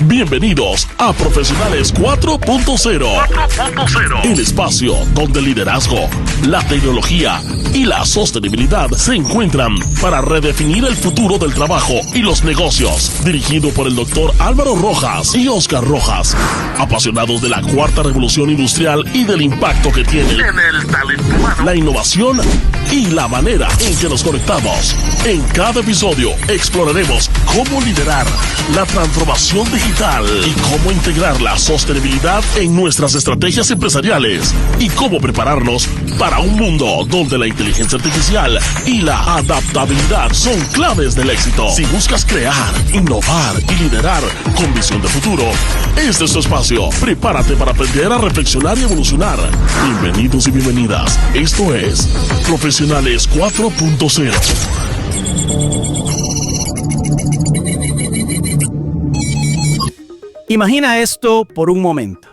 Bienvenidos a Profesionales 4.0, el espacio donde el liderazgo, la tecnología y la sostenibilidad se encuentran para redefinir el futuro del trabajo y los negocios. Dirigido por el Dr. Álvaro Rojas y Oscar Rojas, apasionados de la cuarta revolución industrial y del impacto que tiene en el talento humano, la innovación y la manera en que nos conectamos. En cada episodio exploraremos cómo liderar la transformación digital y cómo integrar la sostenibilidad en nuestras estrategias empresariales y cómo prepararnos para un mundo donde la inteligencia artificial y la adaptabilidad son claves del éxito. Si buscas crear, innovar y liderar con visión de futuro, este es tu espacio. Prepárate para aprender a reflexionar y evolucionar. Bienvenidos y bienvenidas. Esto es Profesionales 4.0. Imagina esto por un momento.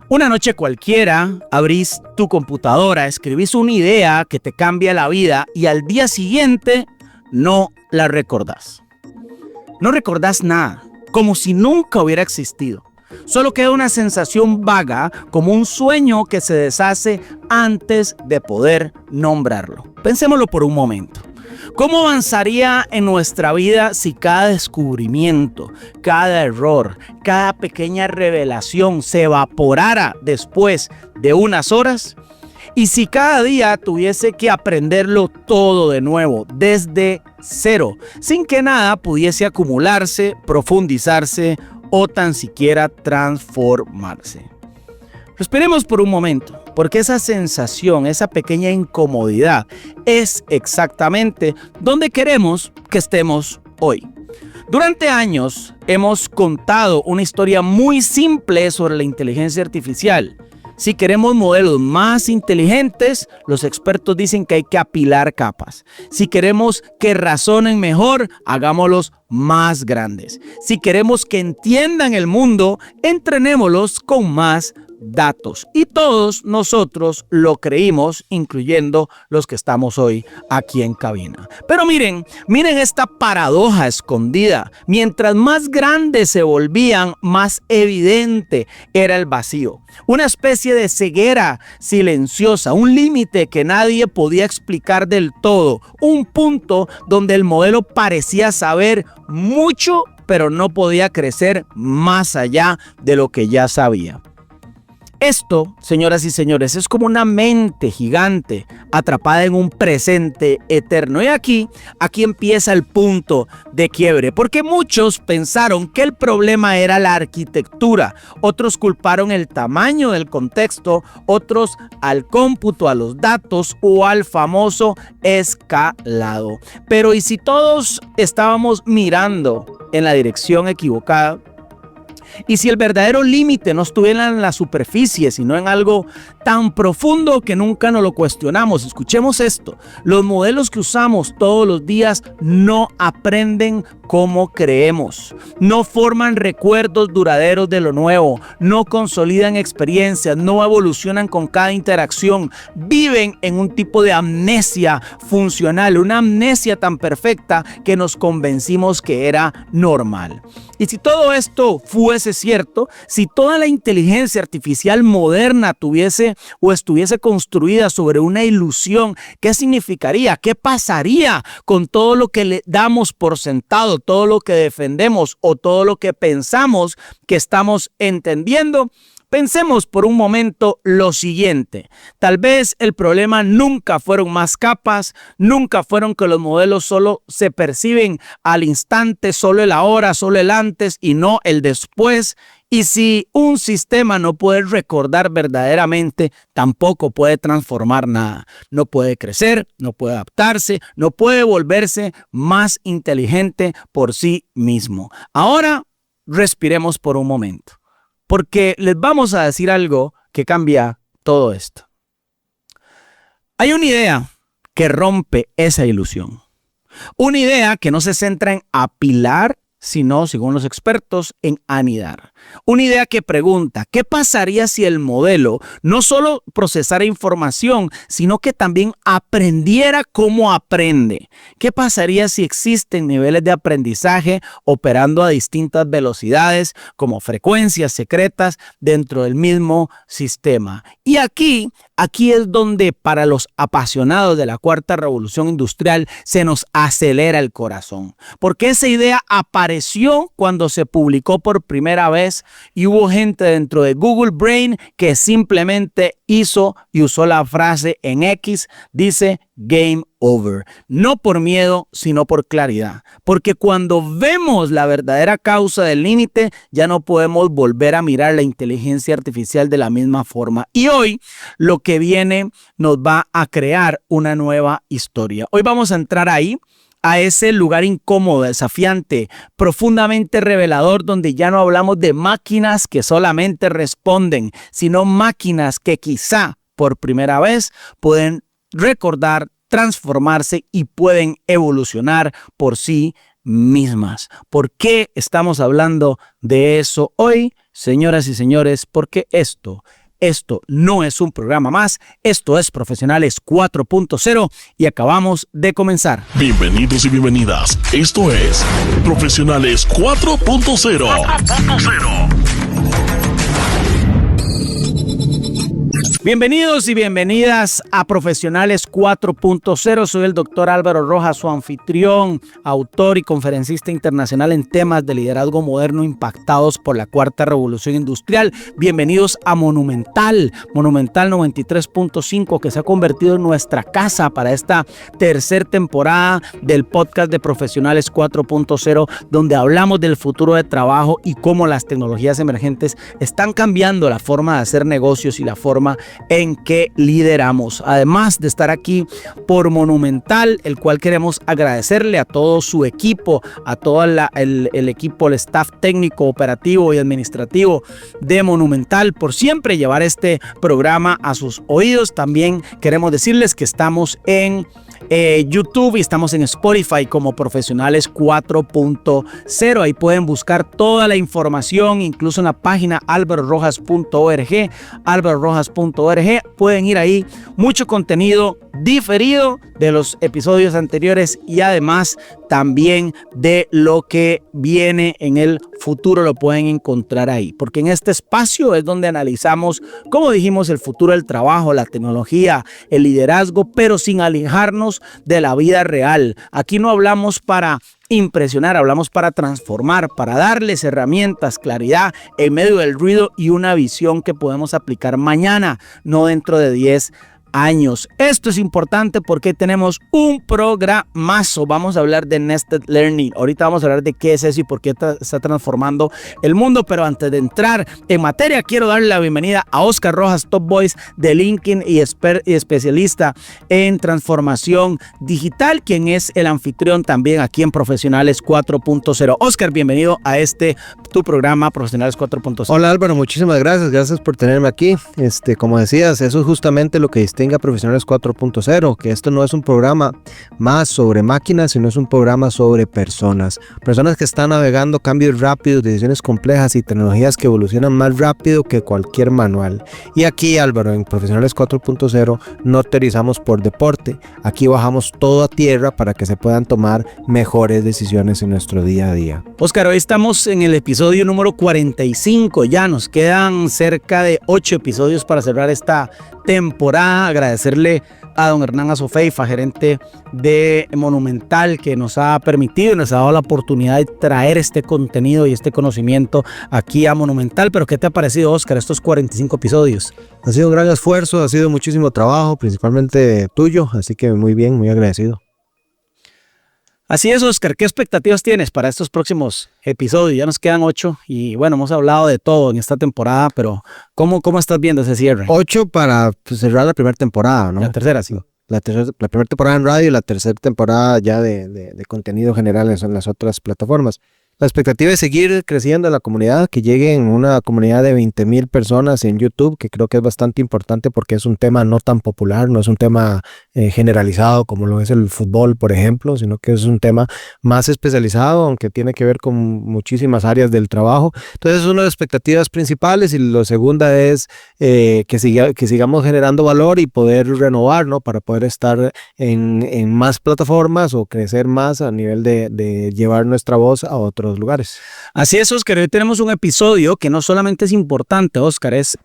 Una noche cualquiera, abrís tu computadora, escribís una idea que te cambia la vida y al día siguiente no la recordás. No recordás nada, como si nunca hubiera existido. Solo queda una sensación vaga, como un sueño que se deshace antes de poder nombrarlo. Pensémoslo por un momento. ¿Cómo avanzaría en nuestra vida si cada descubrimiento, cada error, cada pequeña revelación se evaporara después de unas horas? Y si cada día tuviese que aprenderlo todo de nuevo, desde cero, sin que nada pudiese acumularse, profundizarse o tan siquiera transformarse. Respiremos por un momento, porque esa sensación, esa pequeña incomodidad es exactamente donde queremos que estemos hoy. Durante años hemos contado una historia muy simple sobre la inteligencia artificial. Si queremos modelos más inteligentes, los expertos dicen que hay que apilar capas. Si queremos que razonen mejor, hagámoslos más grandes. Si queremos que entiendan el mundo, entrenémoslos con más datos. Y todos nosotros lo creímos, incluyendo los que estamos hoy aquí en cabina. Pero miren esta paradoja escondida. Mientras más grandes se volvían, más evidente era el vacío. Una especie de ceguera silenciosa, un límite que nadie podía explicar del todo. Un punto donde el modelo parecía saber mucho, pero no podía crecer más allá de lo que ya sabía. Esto, señoras y señores, es como una mente gigante atrapada en un presente eterno. Y aquí empieza el punto de quiebre, porque muchos pensaron que el problema era la arquitectura, otros culparon el tamaño del contexto, otros al cómputo, a los datos o al famoso escalado. Pero ¿y si todos estábamos mirando en la dirección equivocada? Y si el verdadero límite no estuviera en la superficie, sino en algo tan profundo que nunca nos lo cuestionamos. Escuchemos esto: los modelos que usamos todos los días no aprenden como creemos, no forman recuerdos duraderos de lo nuevo, no consolidan experiencias, no evolucionan con cada interacción, viven en un tipo de amnesia funcional, una amnesia tan perfecta que nos convencimos que era normal. Y si todo esto fuese cierto, si toda la inteligencia artificial moderna tuviese o estuviese construida sobre una ilusión, ¿qué significaría? ¿Qué pasaría con todo lo que le damos por sentado, todo lo que defendemos o todo lo que pensamos que estamos entendiendo? Pensemos por un momento lo siguiente: tal vez el problema nunca fueron más capas, nunca fueron que los modelos solo se perciben al instante, solo el ahora, solo el antes y no el después. Y si un sistema no puede recordar verdaderamente, tampoco puede transformar nada. No puede crecer, no puede adaptarse, no puede volverse más inteligente por sí mismo. Ahora, respiremos por un momento, porque les vamos a decir algo que cambia todo esto. Hay una idea que rompe esa ilusión. Una idea que no se centra en apilar, sino, según los expertos, en anidar. Una idea que pregunta, ¿qué pasaría si el modelo no solo procesara información, sino que también aprendiera cómo aprende? ¿Qué pasaría si existen niveles de aprendizaje operando a distintas velocidades, como frecuencias secretas dentro del mismo sistema? Y aquí es donde para los apasionados de la cuarta revolución industrial se nos acelera el corazón, porque esa idea apareció cuando se publicó por primera vez y hubo gente dentro de Google Brain que simplemente hizo y usó la frase en X, dice Game Over. No por miedo, sino por claridad. Porque cuando vemos la verdadera causa del límite, ya no podemos volver a mirar la inteligencia artificial de la misma forma. Y hoy lo que viene nos va a crear una nueva historia. Hoy vamos a entrar ahí, a ese lugar incómodo, desafiante, profundamente revelador, donde ya no hablamos de máquinas que solamente responden, sino máquinas que quizá por primera vez pueden recordar, transformarse y pueden evolucionar por sí mismas. ¿Por qué estamos hablando de eso hoy, señoras y señores? Porque esto no es un programa más, esto es Profesionales 4.0 y acabamos de comenzar. Bienvenidos y bienvenidas. Esto es Profesionales 4.0. Bienvenidos y bienvenidas a Profesionales 4.0. Soy el doctor Álvaro Rojas, su anfitrión, autor y conferencista internacional en temas de liderazgo moderno impactados por la cuarta revolución industrial. Bienvenidos a Monumental 93.5, que se ha convertido en nuestra casa para esta tercera temporada del podcast de Profesionales 4.0, donde hablamos del futuro de trabajo y cómo las tecnologías emergentes están cambiando la forma de hacer negocios y la forma en que lideramos. Además de estar aquí por Monumental, el cual queremos agradecerle a todo su equipo, a todo el equipo, el staff técnico, operativo y administrativo de Monumental por siempre llevar este programa a sus oídos. También queremos decirles que estamos en YouTube y estamos en Spotify como Profesionales 4.0. Ahí pueden buscar toda la información, incluso en la página alvarorojas.org. Pueden ir ahí, mucho contenido diferido de los episodios anteriores y además también de lo que viene en el futuro lo pueden encontrar ahí, porque en este espacio es donde analizamos, como dijimos, el futuro del trabajo, la tecnología, el liderazgo, pero sin alejarnos de la vida real. Aquí no hablamos para impresionar, hablamos para transformar, para darles herramientas, claridad en medio del ruido y una visión que podemos aplicar mañana, no dentro de 10 años. Esto es importante porque tenemos un programazo. Vamos a hablar de Nested Learning. Ahorita vamos a hablar de qué es eso y por qué está transformando el mundo. Pero antes de entrar en materia, quiero darle la bienvenida a Oscar Rojas, Top Voice de LinkedIn y especialista en transformación digital, quien es el anfitrión también aquí en Profesionales 4.0. Oscar, bienvenido a tu programa Profesionales 4.0. Hola Álvaro, muchísimas gracias. Gracias por tenerme aquí. Como decías, eso es justamente lo que distingue a Profesionales 4.0, que esto no es un programa más sobre máquinas, sino es un programa sobre personas que están navegando cambios rápidos, decisiones complejas y tecnologías que evolucionan más rápido que cualquier manual. Y aquí, Álvaro, en Profesionales 4.0 no teorizamos por deporte, aquí bajamos todo a tierra para que se puedan tomar mejores decisiones en nuestro día a día. Oscar, hoy estamos en el episodio número 45, ya nos quedan cerca de 8 episodios para cerrar esta temporada. Agradecerle a don Hernán Azofeifa, gerente de Monumental, que nos ha permitido y nos ha dado la oportunidad de traer este contenido y este conocimiento aquí a Monumental. Pero ¿qué te ha parecido, Oscar, estos 45 episodios? Ha sido un gran esfuerzo, ha sido muchísimo trabajo, principalmente tuyo, así que muy bien, muy agradecido. Así es, Oscar, ¿qué expectativas tienes para estos próximos episodios? Ya nos quedan 8 y bueno, hemos hablado de todo en esta temporada, pero ¿cómo estás viendo ese cierre? 8 para cerrar la primera temporada, ¿no? La tercera, sí. La primera temporada en radio y la tercera temporada ya de contenido general en las otras plataformas. La expectativa es seguir creciendo en la comunidad, que llegue en una comunidad de 20,000 personas en YouTube, que creo que es bastante importante porque es un tema no tan popular, no es un tema generalizado como lo es el fútbol, por ejemplo, sino que es un tema más especializado, aunque tiene que ver con muchísimas áreas del trabajo. Entonces es una de las expectativas principales, y la segunda es que sigamos generando valor y poder renovar, ¿no? Para poder estar en más plataformas o crecer más a nivel de llevar nuestra voz a otros lugares. Así es, Oscar. Hoy tenemos un episodio que no solamente es importante, Oscar, es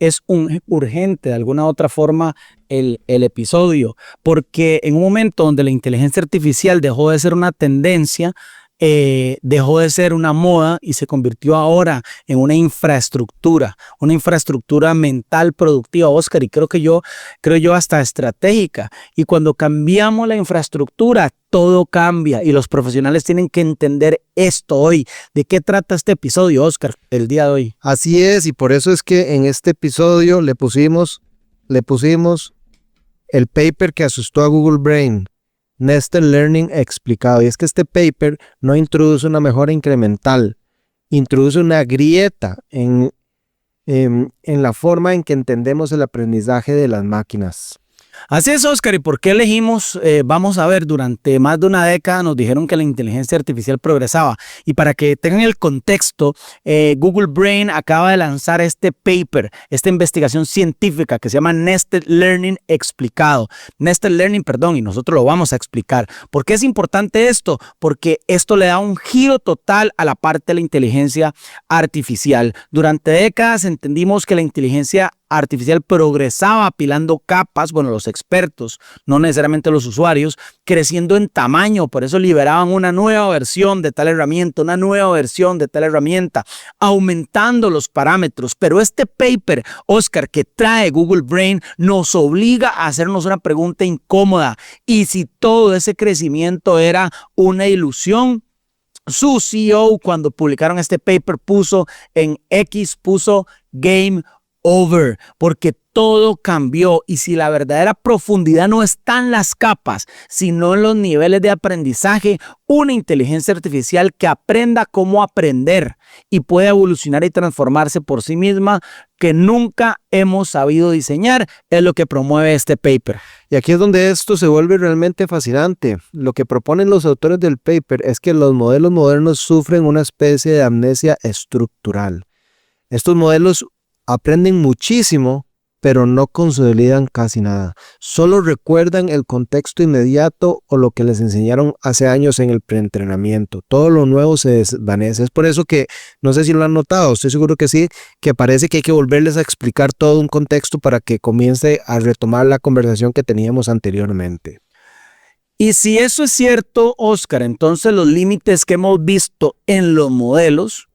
urgente de alguna otra forma el episodio, porque en un momento donde la inteligencia artificial dejó de ser una tendencia, dejó de ser una moda y se convirtió ahora en una infraestructura mental productiva, Oscar, y creo yo hasta estratégica. Y cuando cambiamos la infraestructura, todo cambia, y los profesionales tienen que entender esto hoy. ¿De qué trata este episodio, Oscar, el día de hoy? Así es, y por eso es que en este episodio le pusimos el paper que asustó a Google Brain, Nested Learning explicado. Y es que este paper no introduce una mejora incremental, introduce una grieta en la forma en que entendemos el aprendizaje de las máquinas. Así es, Oscar. ¿Y por qué elegimos? Vamos a ver, durante más de una década nos dijeron que la inteligencia artificial progresaba. Y para que tengan el contexto, Google Brain acaba de lanzar este paper, esta investigación científica que se llama Nested Learning explicado. Nested Learning, y nosotros lo vamos a explicar. ¿Por qué es importante esto? Porque esto le da un giro total a la parte de la inteligencia artificial. Durante décadas entendimos que la inteligencia artificial progresaba apilando capas, los expertos, no necesariamente los usuarios, creciendo en tamaño. Por eso liberaban una nueva versión de tal herramienta, aumentando los parámetros. Pero este paper, Oscar, que trae Google Brain, nos obliga a hacernos una pregunta incómoda. ¿Y si todo ese crecimiento era una ilusión? Su CEO, cuando publicaron este paper, puso Game Over, porque todo cambió. Y si la verdadera profundidad no está en las capas, sino en los niveles de aprendizaje, una inteligencia artificial que aprenda cómo aprender y pueda evolucionar y transformarse por sí misma, que nunca hemos sabido diseñar, es lo que promueve este paper. Y aquí es donde esto se vuelve realmente fascinante. Lo que proponen los autores del paper es que los modelos modernos sufren una especie de amnesia estructural. Estos modelos aprenden muchísimo, pero no consolidan casi nada. Solo recuerdan el contexto inmediato o lo que les enseñaron hace años en el preentrenamiento. Todo lo nuevo se desvanece. Es por eso que, no sé si lo han notado, estoy seguro que sí, que parece que hay que volverles a explicar todo un contexto para que comience a retomar la conversación que teníamos anteriormente. Y si eso es cierto, Oscar, entonces los límites que hemos visto en los modelos,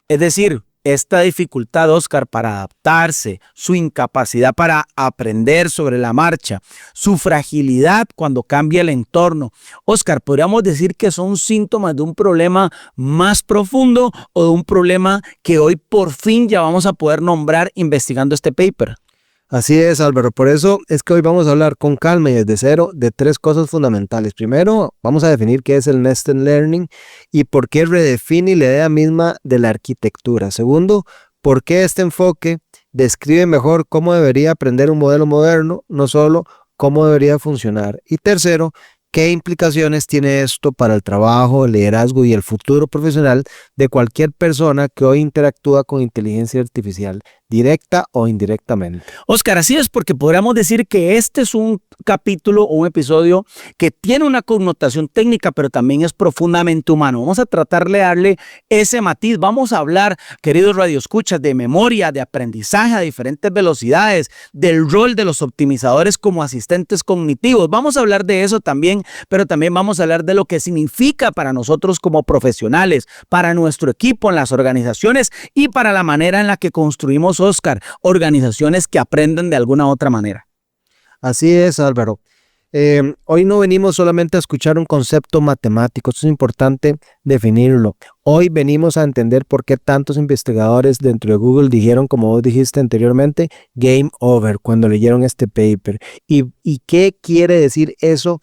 es decir, esta dificultad, Oscar, para adaptarse, su incapacidad para aprender sobre la marcha, su fragilidad cuando cambia el entorno. Oscar, ¿podríamos decir que son síntomas de un problema más profundo o de un problema que hoy por fin ya vamos a poder nombrar investigando este paper? Así es, Álvaro. Por eso es que hoy vamos a hablar con calma y desde cero de tres cosas fundamentales. Primero, vamos a definir qué es el Nested Learning y por qué redefine la idea misma de la arquitectura. Segundo, por qué este enfoque describe mejor cómo debería aprender un modelo moderno, no solo cómo debería funcionar. Y tercero, ¿qué implicaciones tiene esto para el trabajo, el liderazgo y el futuro profesional de cualquier persona que hoy interactúa con inteligencia artificial, directa o indirectamente? Oscar, así es, porque podríamos decir que este es un capítulo o un episodio que tiene una connotación técnica, pero también es profundamente humano. Vamos a tratar de darle ese matiz. Vamos a hablar, queridos radioescuchas, de memoria, de aprendizaje a diferentes velocidades, del rol de los optimizadores como asistentes cognitivos. Vamos a hablar de eso también, pero también vamos a hablar de lo que significa para nosotros como profesionales, para nuestro equipo en las organizaciones y para la manera en la que construimos, Oscar, organizaciones que aprenden de alguna otra manera. Así es, Álvaro. Hoy no venimos solamente a escuchar un concepto matemático, esto es importante definirlo. Hoy venimos a entender por qué tantos investigadores dentro de Google dijeron, como vos dijiste anteriormente, game over cuando leyeron este paper. ¿Y qué quiere decir eso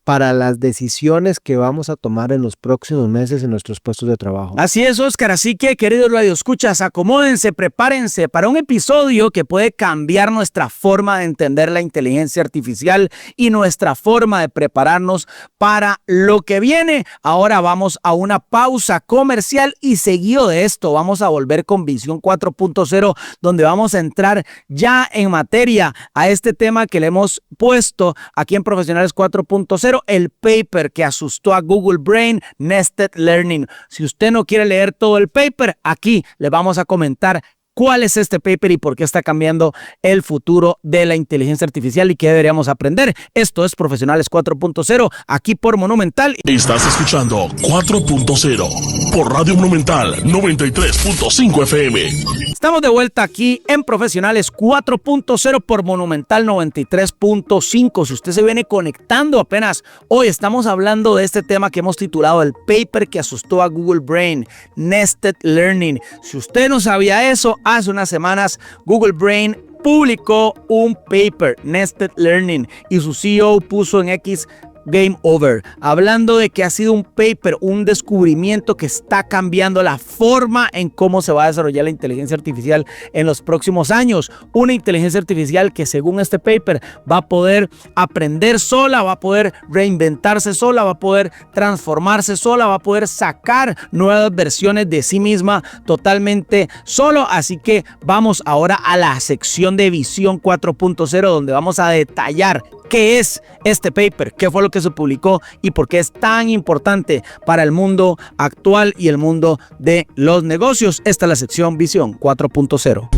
para las decisiones que vamos a tomar en los próximos meses en nuestros puestos de trabajo. Así es, Oscar. Así que, queridos radioescuchas, acomódense, prepárense para un episodio que puede cambiar nuestra forma de entender la inteligencia artificial y nuestra forma de prepararnos para lo que viene. Ahora vamos a una pausa comercial y seguido de esto vamos a volver con Visión 4.0, donde vamos a entrar ya en materia a este tema que le hemos puesto aquí en Profesionales 4.0, el paper que asustó a Google Brain, Nested Learning. Si usted no quiere leer todo el paper, aquí le vamos a comentar cuál es este paper y por qué está cambiando el futuro de la inteligencia artificial y qué deberíamos aprender. Esto es Profesionales 4.0, aquí por Monumental. Estás escuchando 4.0 por Radio Monumental 93.5 FM. Estamos de vuelta aquí en Profesionales 4.0 por Monumental 93.5. Si usted se viene conectando apenas hoy, estamos hablando de este tema que hemos titulado el paper que asustó a Google Brain, Nested Learning. Si usted no sabía eso, hace unas semanas Google Brain publicó un paper, Nested Learning, y su CEO puso en X Game Over, hablando de que ha sido un paper, un descubrimiento que está cambiando la forma en cómo se va a desarrollar la inteligencia artificial en los próximos años. Una inteligencia artificial que, según este paper, va a poder aprender sola, va a poder reinventarse sola, va a poder transformarse sola, va a poder sacar nuevas versiones de sí misma totalmente solo. Así que vamos ahora a la sección de Visión 4.0, donde vamos a detallar qué es este paper, qué fue lo que se publicó y por qué es tan importante para el mundo actual y el mundo de los negocios. Esta es la sección Visión 4.0.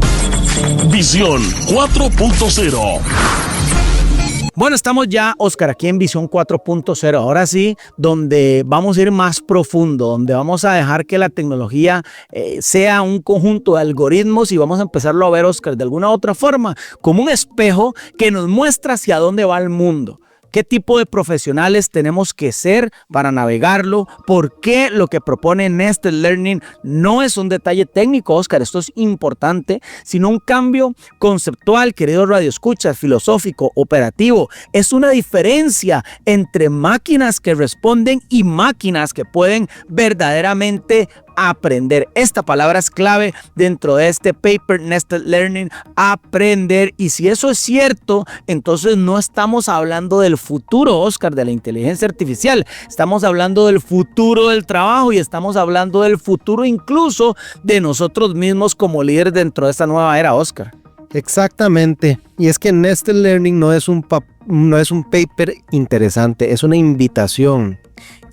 Visión 4.0. Bueno, estamos ya, Oscar, aquí en Visión 4.0. Ahora sí, donde vamos a ir más profundo, donde vamos a dejar que la tecnología sea un conjunto de algoritmos y vamos a empezarlo a ver, Oscar, de alguna u otra forma, como un espejo que nos muestra hacia dónde va el mundo. ¿Qué tipo de profesionales tenemos que ser para navegarlo? ¿Por qué lo que propone Nested Learning no es un detalle técnico, Oscar? Esto es importante, sino un cambio conceptual, querido radioescuchas, filosófico, operativo. Es una diferencia entre máquinas que responden y máquinas que pueden verdaderamente aprender. Esta palabra es clave dentro de este paper, Nested Learning, aprender. Y si eso es cierto, entonces no estamos hablando del futuro, Oscar, de la inteligencia artificial. Estamos hablando del futuro del trabajo y estamos hablando del futuro incluso de nosotros mismos como líderes dentro de esta nueva era, Oscar. Exactamente. Y es que Nested Learning no es un paper interesante, es una invitación.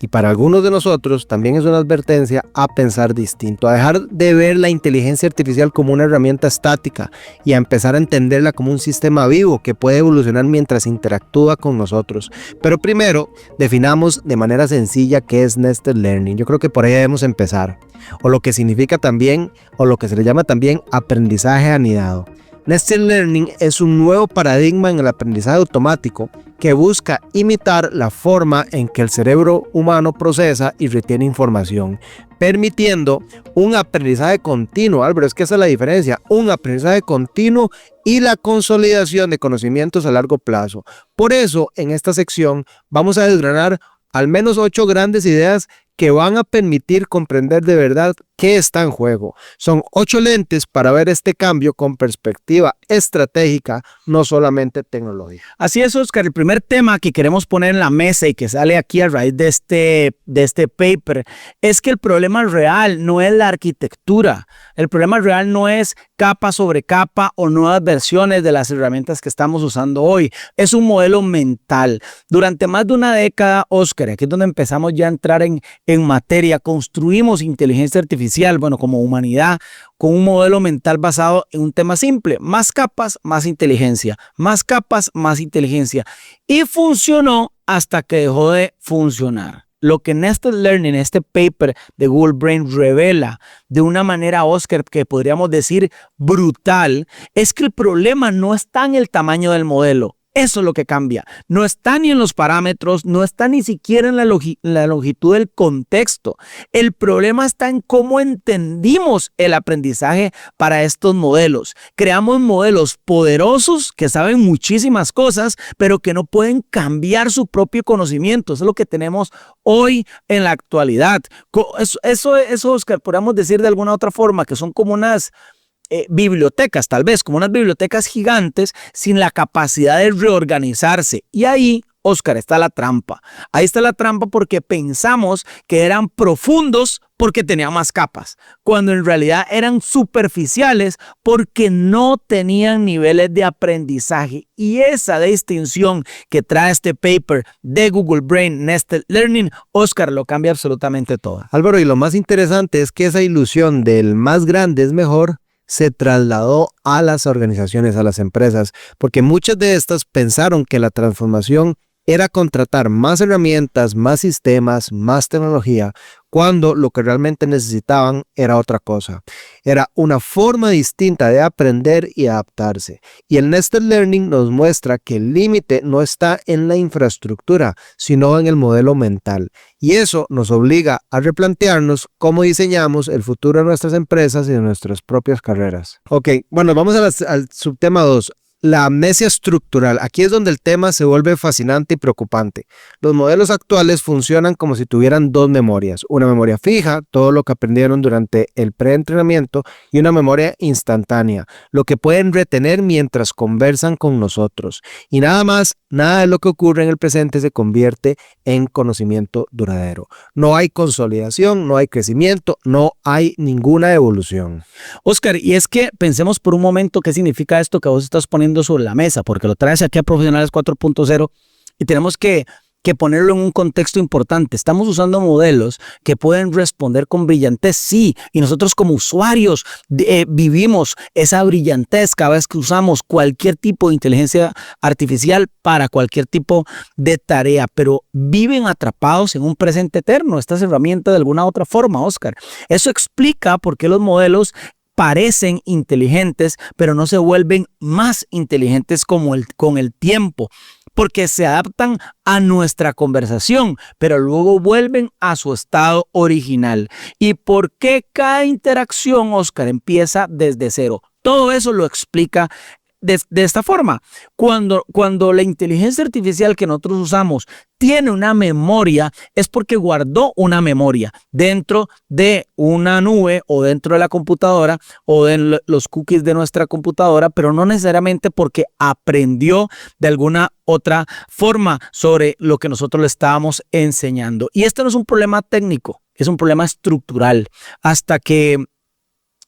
Y para algunos de nosotros también es una advertencia a pensar distinto, a dejar de ver la inteligencia artificial como una herramienta estática y a empezar a entenderla como un sistema vivo que puede evolucionar mientras interactúa con nosotros. Pero primero, definamos de manera sencilla qué es Nested Learning. Yo creo que por ahí debemos empezar. O lo que significa también, o lo que se le llama también aprendizaje anidado. Nested Learning es un nuevo paradigma en el aprendizaje automático que busca imitar la forma en que el cerebro humano procesa y retiene información, permitiendo un aprendizaje continuo. Álvaro, es que esa es la diferencia, un aprendizaje continuo y la consolidación de conocimientos a largo plazo. Por eso, en esta sección vamos a desgranar al menos 8 grandes ideas que van a permitir comprender de verdad qué está en juego. Son 8 lentes para ver este cambio con perspectiva estratégica, no solamente tecnológica. Así es, Oscar. El primer tema que queremos poner en la mesa y que sale aquí a raíz de este paper es que el problema real no es la arquitectura. El problema real no es capa sobre capa o nuevas versiones de las herramientas que estamos usando hoy. Es un modelo mental. Durante más de una década, Oscar, aquí es donde empezamos ya a entrar en materia, construimos inteligencia artificial, bueno, como humanidad, con un modelo mental basado en un tema simple: más capas, más inteligencia, más capas, más inteligencia. Y funcionó hasta que dejó de funcionar. Lo que Nested Learning, este paper de Google Brain, revela de una manera, Oscar, que podríamos decir brutal, es que el problema no está en el tamaño del modelo. Eso es lo que cambia. No está ni en los parámetros, no está ni siquiera en la longitud del contexto. El problema está en cómo entendimos el aprendizaje para estos modelos. Creamos modelos poderosos que saben muchísimas cosas, pero que no pueden cambiar su propio conocimiento. Eso es lo que tenemos hoy en la actualidad. Eso, Oscar, podríamos decir de alguna otra forma, que son como unas bibliotecas, tal vez como unas bibliotecas gigantes sin la capacidad de reorganizarse. Y ahí, Oscar, está la trampa. Ahí está la trampa porque pensamos que eran profundos porque tenían más capas, cuando en realidad eran superficiales porque no tenían niveles de aprendizaje. Y esa distinción que trae este paper de Google Brain Nested Learning, Oscar, lo cambia absolutamente todo. Álvaro, y lo más interesante es que esa ilusión del más grande es mejor se trasladó a las organizaciones, a las empresas, porque muchas de estas pensaron que la transformación era contratar más herramientas, más sistemas, más tecnología, cuando lo que realmente necesitaban era otra cosa. Era una forma distinta de aprender y adaptarse. Y el Nested Learning nos muestra que el límite no está en la infraestructura, sino en el modelo mental. Y eso nos obliga a replantearnos cómo diseñamos el futuro de nuestras empresas y de nuestras propias carreras. Ok, bueno, vamos al subtema 2. La amnesia estructural. Aquí es donde el tema se vuelve fascinante y preocupante. Los modelos actuales funcionan como si tuvieran dos memorias. Una memoria fija, todo lo que aprendieron durante el preentrenamiento, y una memoria instantánea, lo que pueden retener mientras conversan con nosotros. Y nada más, nada de lo que ocurre en el presente se convierte en conocimiento duradero. No hay consolidación, no hay crecimiento, no hay ninguna evolución. Oscar, y es que pensemos por un momento qué significa esto que vos estás poniendo sobre la mesa, porque lo traes aquí a Profesionales 4.0 y tenemos que ponerlo en un contexto importante. Estamos usando modelos que pueden responder con brillantez, sí, y nosotros como usuarios vivimos esa brillantez cada vez que usamos cualquier tipo de inteligencia artificial para cualquier tipo de tarea, pero viven atrapados en un presente eterno, estas herramientas de alguna otra forma, Oscar. Eso explica por qué los modelos parecen inteligentes, pero no se vuelven más inteligentes con el tiempo, porque se adaptan a nuestra conversación, pero luego vuelven a su estado original. ¿Y por qué cada interacción, Oscar, empieza desde cero? Todo eso lo explica de esta forma. Cuando la inteligencia artificial que nosotros usamos tiene una memoria, es porque guardó una memoria dentro de una nube o dentro de la computadora o de los cookies de nuestra computadora, pero no necesariamente porque aprendió de alguna otra forma sobre lo que nosotros le estábamos enseñando. Y esto no es un problema técnico, es un problema estructural.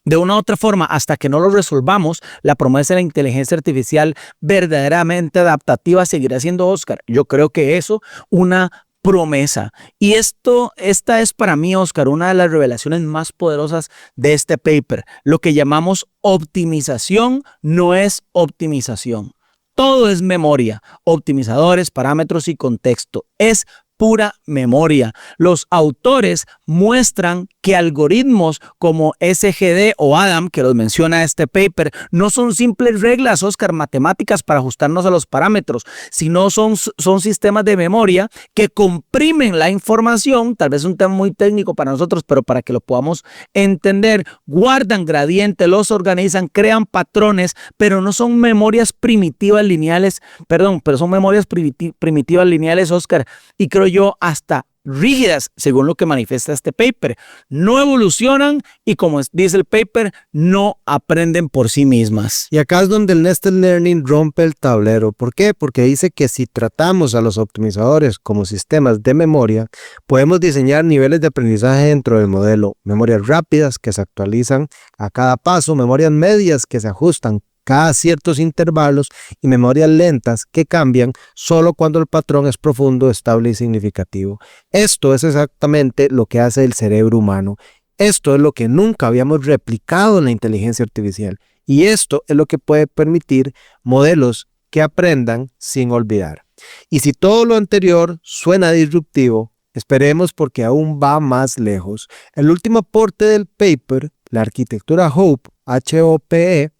De una u otra forma, hasta que no lo resolvamos, la promesa de la inteligencia artificial verdaderamente adaptativa seguirá siendo, Oscar. Yo creo que eso, una promesa. Y esta es para mí, Oscar, una de las revelaciones más poderosas de este paper. Lo que llamamos optimización no es optimización. Todo es memoria, optimizadores, parámetros y contexto. Es pura memoria. Los autores muestran que algoritmos como SGD o ADAM, que los menciona este paper, no son simples reglas, Oscar, matemáticas para ajustarnos a los parámetros, sino son sistemas de memoria que comprimen la información, tal vez un tema muy técnico para nosotros, pero para que lo podamos entender, guardan gradientes, los organizan, crean patrones, pero no son memorias primitivas lineales, pero son memorias primitivas lineales, Oscar, y creo yo hasta rígidas, según lo que manifiesta este paper. No evolucionan y, como dice el paper, no aprenden por sí mismas. Y acá es donde el Nested Learning rompe el tablero. ¿Por qué? Porque dice que si tratamos a los optimizadores como sistemas de memoria, podemos diseñar niveles de aprendizaje dentro del modelo. Memorias rápidas que se actualizan a cada paso, memorias medias que se ajustan cada ciertos intervalos y memorias lentas que cambian solo cuando el patrón es profundo, estable y significativo. Esto es exactamente lo que hace el cerebro humano. Esto es lo que nunca habíamos replicado en la inteligencia artificial. Y esto es lo que puede permitir modelos que aprendan sin olvidar. Y si todo lo anterior suena disruptivo, esperemos porque aún va más lejos. El último aporte del paper, la arquitectura HOPE, HOPE,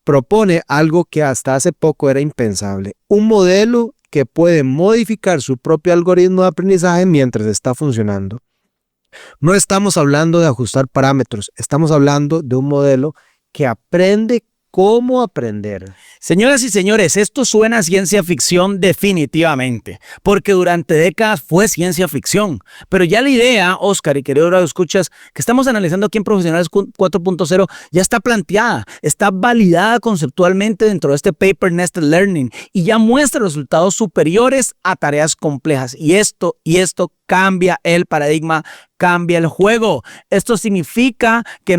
propone algo que hasta hace poco era impensable, un modelo que puede modificar su propio algoritmo de aprendizaje mientras está funcionando. No estamos hablando de ajustar parámetros, estamos hablando de un modelo que aprende cómo aprender. Señoras y señores, esto suena a ciencia ficción definitivamente, porque durante décadas fue ciencia ficción. Pero ya la idea, Oscar y querido radio escuchas, que estamos analizando aquí en Profesionales 4.0, ya está planteada, está validada conceptualmente dentro de este paper Nested Learning y ya muestra resultados superiores a tareas complejas. Y esto cambia el paradigma, cambia el juego. Esto significa que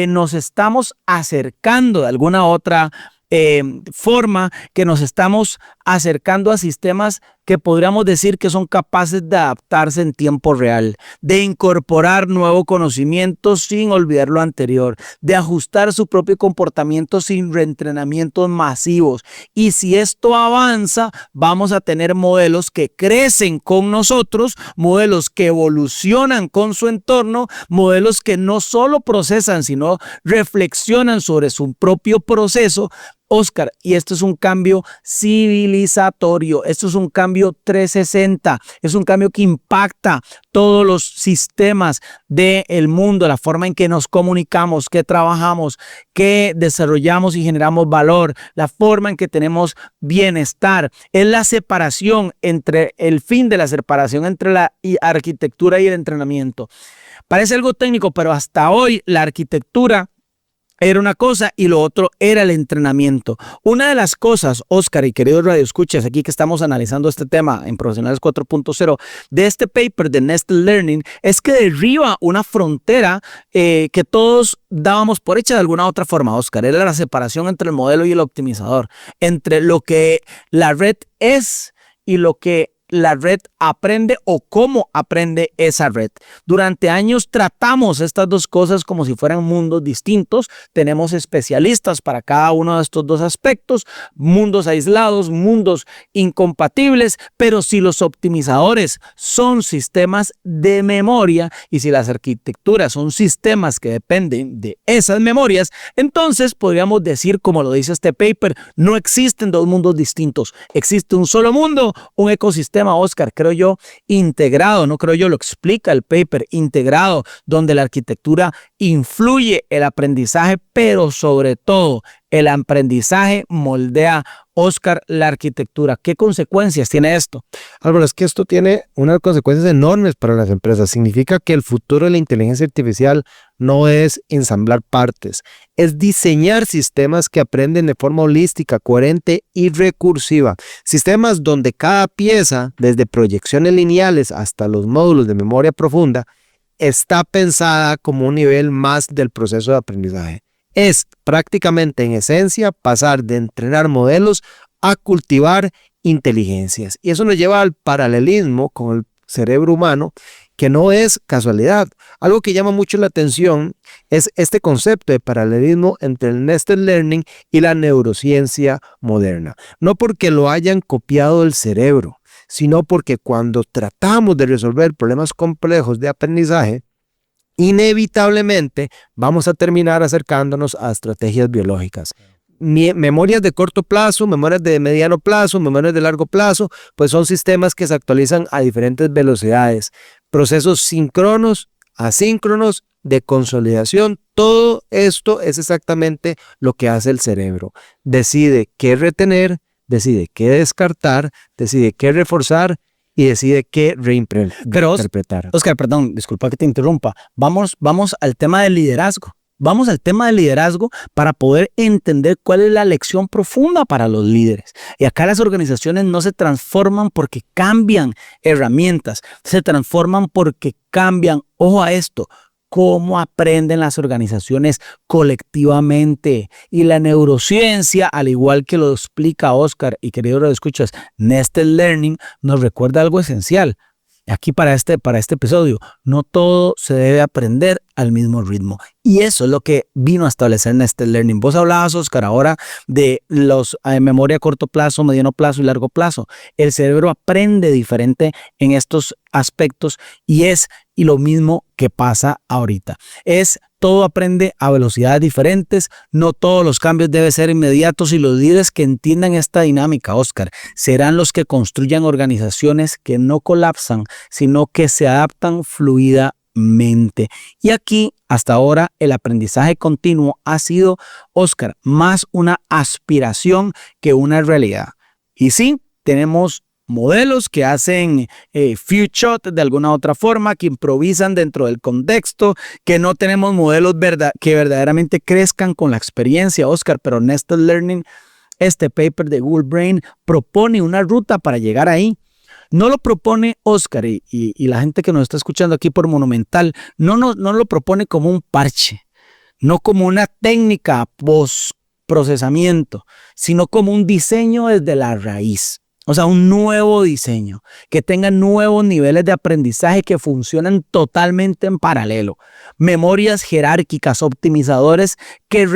nos estamos acercando de alguna otra forma, que nos estamos acercando a sistemas que podríamos decir que son capaces de adaptarse en tiempo real, de incorporar nuevo conocimiento sin olvidar lo anterior, de ajustar su propio comportamiento sin reentrenamientos masivos. Y si esto avanza, vamos a tener modelos que crecen con nosotros, modelos que evolucionan con su entorno, modelos que no solo procesan, sino reflexionan sobre su propio proceso. Oscar, y esto es un cambio civilizatorio, esto es un cambio 360, es un cambio que impacta todos los sistemas del mundo, la forma en que nos comunicamos, que trabajamos, que desarrollamos y generamos valor, la forma en que tenemos bienestar. Es la separación entre el fin de la separación entre la arquitectura y el entrenamiento. Parece algo técnico, pero hasta hoy la arquitectura era una cosa y lo otro era el entrenamiento. Una de las cosas, Oscar y queridos radioescuchas, aquí que estamos analizando este tema en Profesionales 4.0, de este paper de Nested Learning, es que derriba una frontera que todos dábamos por hecha de alguna otra forma, Oscar. Era la separación entre el modelo y el optimizador, entre lo que la red es y lo que la red aprende o cómo aprende esa red. Durante años tratamos estas dos cosas como si fueran mundos distintos. Tenemos especialistas para cada uno de estos dos aspectos, mundos aislados, mundos incompatibles, pero si los optimizadores son sistemas de memoria y si las arquitecturas son sistemas que dependen de esas memorias, entonces podríamos decir, como lo dice este paper, no existen dos mundos distintos, existe un solo mundo, un ecosistema, Oscar, creo yo, integrado, no creo yo, lo explica el paper, integrado, donde la arquitectura influye el aprendizaje, pero sobre todo el aprendizaje moldea, Oscar, la arquitectura. ¿Qué consecuencias tiene esto? Álvaro, es que esto tiene unas consecuencias enormes para las empresas. Significa que el futuro de la inteligencia artificial no es ensamblar partes, es diseñar sistemas que aprenden de forma holística, coherente y recursiva. Sistemas donde cada pieza, desde proyecciones lineales hasta los módulos de memoria profunda, está pensada como un nivel más del proceso de aprendizaje. Es prácticamente en esencia pasar de entrenar modelos a cultivar inteligencias. Y eso nos lleva al paralelismo con el cerebro humano, que no es casualidad. Algo que llama mucho la atención es este concepto de paralelismo entre el Nested Learning y la neurociencia moderna. No porque lo hayan copiado del cerebro, sino porque cuando tratamos de resolver problemas complejos de aprendizaje, inevitablemente vamos a terminar acercándonos a estrategias biológicas. Memorias de corto plazo, memorias de mediano plazo, memorias de largo plazo, pues son sistemas que se actualizan a diferentes velocidades. Procesos síncronos, asíncronos, de consolidación, todo esto es exactamente lo que hace el cerebro. Decide qué retener, decide qué descartar, decide qué reforzar y decide qué reinterpretar. Oscar, perdón, disculpa que te interrumpa. Vamos al tema del liderazgo. Vamos al tema del liderazgo para poder entender cuál es la lección profunda para los líderes. Y acá las organizaciones no se transforman porque cambian herramientas, se transforman porque cambian, ojo a esto, cómo aprenden las organizaciones colectivamente. Y la neurociencia, al igual que lo explica Oscar y queridos radioescuchas, Nested Learning nos recuerda algo esencial. Aquí para este episodio, no todo se debe aprender al mismo ritmo. Y eso es lo que vino a establecer Nested Learning. Vos hablabas, Oscar, ahora de los memoria a corto plazo, mediano plazo y largo plazo. El cerebro aprende diferente en estos aspectos y lo mismo que pasa ahorita. Es todo aprende a velocidades diferentes, no todos los cambios deben ser inmediatos y los líderes que entiendan esta dinámica, Oscar, serán los que construyan organizaciones que no colapsan, sino que se adaptan fluidamente. Y aquí, hasta ahora, el aprendizaje continuo ha sido, Oscar, más una aspiración que una realidad. Y sí, tenemos modelos que hacen few shot de alguna otra forma, que improvisan dentro del contexto, que no tenemos modelos que verdaderamente crezcan con la experiencia, Oscar, pero Nested Learning, este paper de Google Brain, propone una ruta para llegar ahí. No lo propone Oscar y la gente que nos está escuchando aquí por Monumental, no lo propone como un parche, no como una técnica post-procesamiento, sino como un diseño desde la raíz. O sea, un nuevo diseño, que tenga nuevos niveles de aprendizaje que funcionan totalmente en paralelo. Memorias jerárquicas, optimizadores que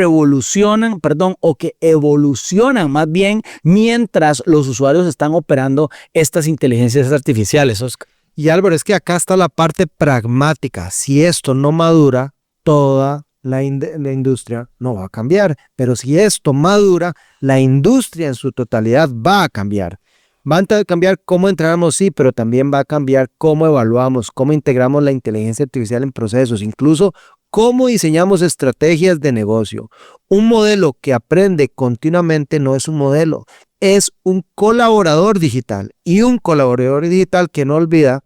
que evolucionan más bien mientras los usuarios están operando estas inteligencias artificiales, Oscar. Y Álvaro, es que acá está la parte pragmática. Si esto no madura, toda la industria no va a cambiar. Pero si esto madura, la industria en su totalidad va a cambiar. Va a cambiar cómo entramos, sí, pero también va a cambiar cómo evaluamos, cómo integramos la inteligencia artificial en procesos, incluso cómo diseñamos estrategias de negocio. Un modelo que aprende continuamente no es un modelo, es un colaborador digital. Y un colaborador digital que no olvida,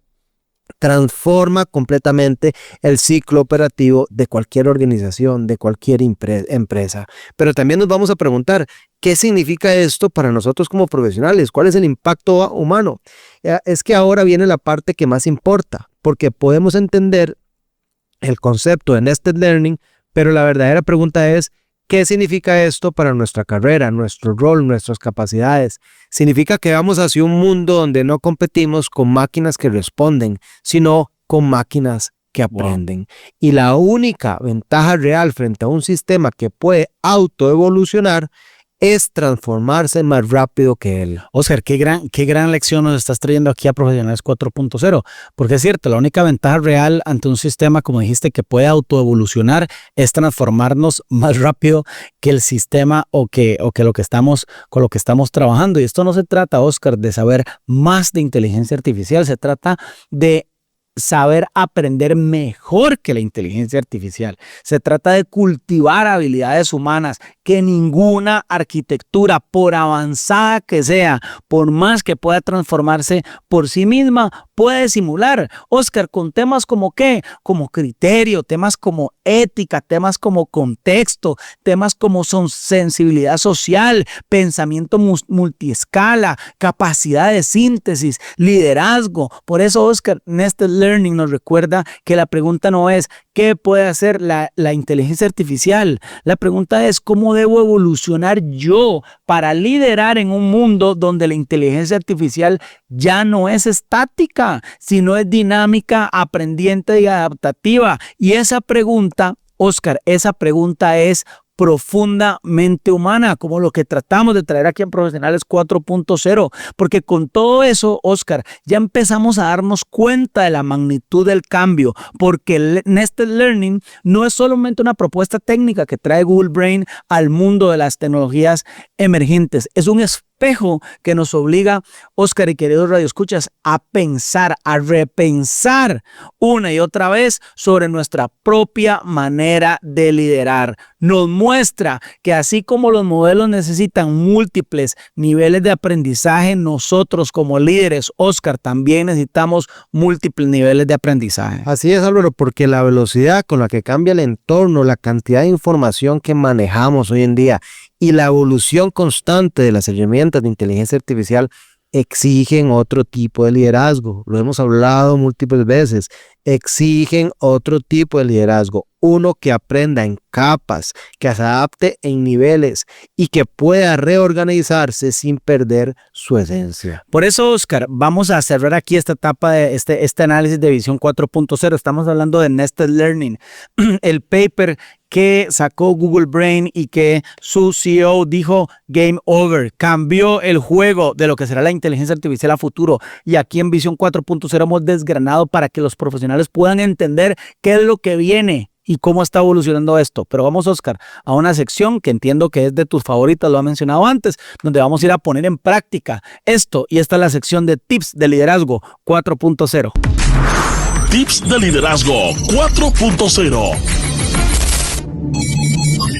transforma completamente el ciclo operativo de cualquier organización, de cualquier empresa. Pero también nos vamos a preguntar, ¿qué significa esto para nosotros como profesionales? ¿Cuál es el impacto humano? Es que ahora viene la parte que más importa, porque podemos entender el concepto de Nested Learning, pero la verdadera pregunta es, ¿qué significa esto para nuestra carrera, nuestro rol, nuestras capacidades? Significa que vamos hacia un mundo donde no competimos con máquinas que responden, sino con máquinas que aprenden. Wow. Y la única ventaja real frente a un sistema que puede autoevolucionar es transformarse más rápido que él. Oscar, qué gran lección nos estás trayendo aquí a Profesionales 4.0, porque es cierto, la única ventaja real ante un sistema, como dijiste, que puede autoevolucionar es transformarnos más rápido que el sistema o que lo que estamos trabajando. Y esto no se trata, Oscar, de saber más de inteligencia artificial, se trata de saber aprender mejor que la inteligencia artificial. Se trata de cultivar habilidades humanas que ninguna arquitectura, por avanzada que sea, por más que pueda transformarse por sí misma, puede simular. Oscar, con temas como ¿qué? Como criterio, temas como ética, temas como contexto, temas como son sensibilidad social, pensamiento multiescala, capacidad de síntesis, liderazgo. Por eso, Oscar, Nested Learning nos recuerda que la pregunta no es ¿qué puede hacer la inteligencia artificial? La pregunta es ¿cómo debo evolucionar yo para liderar en un mundo donde la inteligencia artificial ya no es estática, sino es dinámica, aprendiente y adaptativa? Y esa pregunta, Oscar, esa pregunta es profundamente humana, como lo que tratamos de traer aquí en Profesionales 4.0, porque con todo eso, Oscar, ya empezamos a darnos cuenta de la magnitud del cambio, porque el Nested Learning no es solamente una propuesta técnica que trae Google Brain al mundo de las tecnologías emergentes, es un espejo que nos obliga, Oscar y queridos radioescuchas, a pensar, a repensar una y otra vez sobre nuestra propia manera de liderar. Nos muestra que así como los modelos necesitan múltiples niveles de aprendizaje, nosotros como líderes, Oscar, también necesitamos múltiples niveles de aprendizaje. Así es, Álvaro, porque la velocidad con la que cambia el entorno, la cantidad de información que manejamos hoy en día y la evolución constante de las herramientas de inteligencia artificial exigen otro tipo de liderazgo. Lo hemos hablado múltiples veces. Exigen otro tipo de liderazgo. Uno que aprenda en capas, que se adapte en niveles y que pueda reorganizarse sin perder su esencia. Por eso, Oscar, vamos a cerrar aquí esta etapa de este análisis de Visión 4.0. Estamos hablando de Nested Learning, el paper que sacó Google Brain y que su CEO dijo game over, cambió el juego de lo que será la inteligencia artificial a futuro. Y aquí en Visión 4.0 hemos desgranado para que los profesionales puedan entender qué es lo que viene y cómo está evolucionando esto. Pero vamos, Oscar, a una sección que entiendo que es de tus favoritas, lo ha mencionado antes, donde vamos a ir a poner en práctica esto. Y esta es la sección de Tips de Liderazgo 4.0. Tips de Liderazgo 4.0.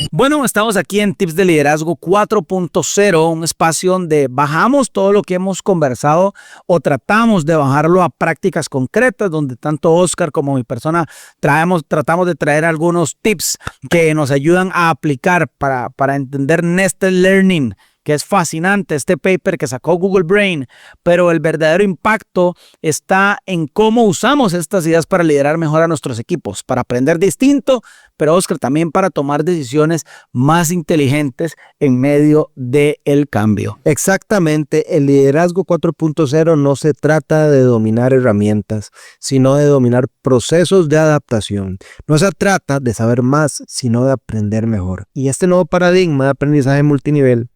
Bueno, estamos aquí en Tips de Liderazgo 4.0, un espacio donde bajamos todo lo que hemos conversado o tratamos de bajarlo a prácticas concretas, donde tanto Oscar como mi persona tratamos de traer algunos tips que nos ayudan a aplicar para entender Nested Learning, que es fascinante, este paper que sacó Google Brain, pero el verdadero impacto está en cómo usamos estas ideas para liderar mejor a nuestros equipos, para aprender distinto, pero Oscar, también para tomar decisiones más inteligentes en medio del cambio. Exactamente, el liderazgo 4.0 no se trata de dominar herramientas, sino de dominar procesos de adaptación. No se trata de saber más, sino de aprender mejor. Y este nuevo paradigma de aprendizaje multinivel